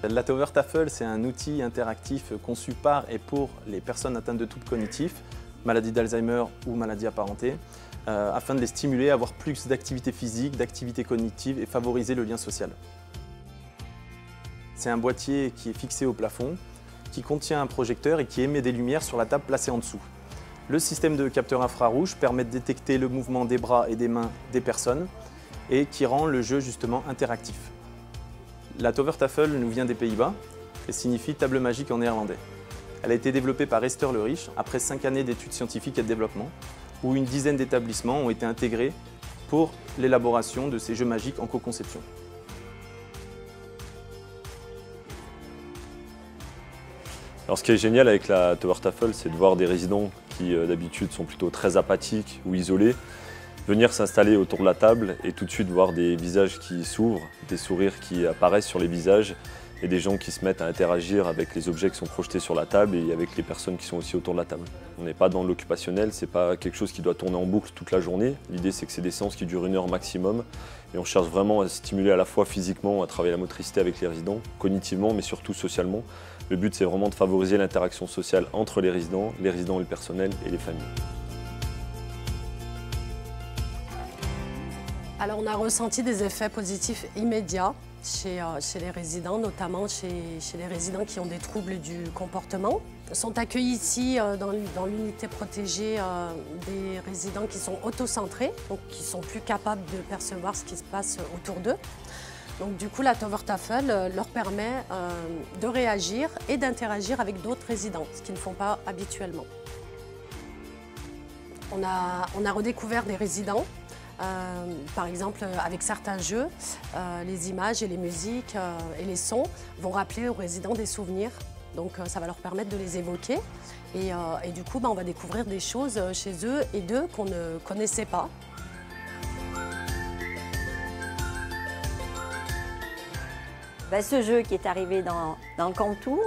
La Tower Tafel, c'est un outil interactif conçu par et pour les personnes atteintes de troubles cognitifs, maladie d'Alzheimer ou maladie apparentée, afin de les stimuler à avoir plus d'activité physique, d'activité cognitive et favoriser le lien social. C'est un boîtier qui est fixé au plafond, qui contient un projecteur et qui émet des lumières sur la table placée en dessous. Le système de capteur infrarouge permet de détecter le mouvement des bras et des mains des personnes et qui rend le jeu justement interactif. La Tower Tafel nous vient des Pays-Bas et signifie table magique en néerlandais. Elle a été développée par Esther Le Riche après 5 années d'études scientifiques et de développement, où une dizaine d'établissements ont été intégrés pour l'élaboration de ces jeux magiques en co-conception. Alors ce qui est génial avec la Tower Tafel, c'est de voir des résidents qui d'habitude sont plutôt très apathiques ou isolés, venir s'installer autour de la table et tout de suite voir des visages qui s'ouvrent, des sourires qui apparaissent sur les visages et des gens qui se mettent à interagir avec les objets qui sont projetés sur la table et avec les personnes qui sont aussi autour de la table. On n'est pas dans l'occupationnel, c'est pas quelque chose qui doit tourner en boucle toute la journée. L'idée c'est que c'est des séances qui durent 1 heure maximum et on cherche vraiment à stimuler à la fois physiquement, à travailler la motricité avec les résidents, cognitivement mais surtout socialement. Le but c'est vraiment de favoriser l'interaction sociale entre les résidents et le personnel et les familles. Alors on a ressenti des effets positifs immédiats chez les résidents, notamment chez les résidents qui ont des troubles du comportement. Sont accueillis ici dans l'unité protégée des résidents qui sont autocentrés, donc qui sont plus capables de percevoir ce qui se passe autour d'eux. Donc du coup la Tower Tafel leur permet de réagir et d'interagir avec d'autres résidents, ce qu'ils ne font pas habituellement. On a redécouvert des résidents. Par exemple, avec certains jeux, les images et les musiques et les sons vont rappeler aux résidents des souvenirs. Donc ça va leur permettre de les évoquer. Et du coup, on va découvrir des choses chez eux et d'eux qu'on ne connaissait pas. Ce jeu qui est arrivé dans le Cantou,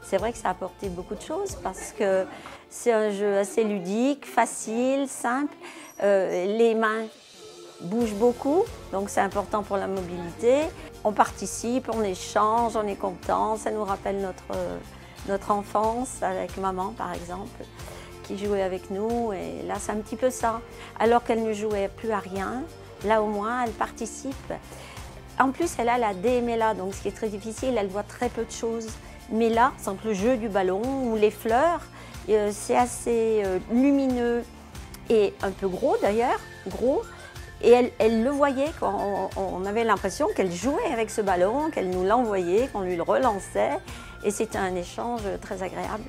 c'est vrai que ça a apporté beaucoup de choses parce que c'est un jeu assez ludique, facile, simple. Les mains bougent beaucoup, donc c'est important pour la mobilité. On participe, on échange, on est content, ça nous rappelle notre enfance avec maman par exemple, qui jouait avec nous et là c'est un petit peu ça. Alors qu'elle ne jouait plus à rien, là au moins elle participe. En plus elle a la DMLA, donc ce qui est très difficile, elle voit très peu de choses. Mais là, c'est le jeu du ballon ou les fleurs, c'est assez lumineux et un peu gros d'ailleurs, gros. Et elle le voyait, quand on avait l'impression qu'elle jouait avec ce ballon, qu'elle nous l'envoyait, qu'on lui le relançait. Et c'était un échange très agréable.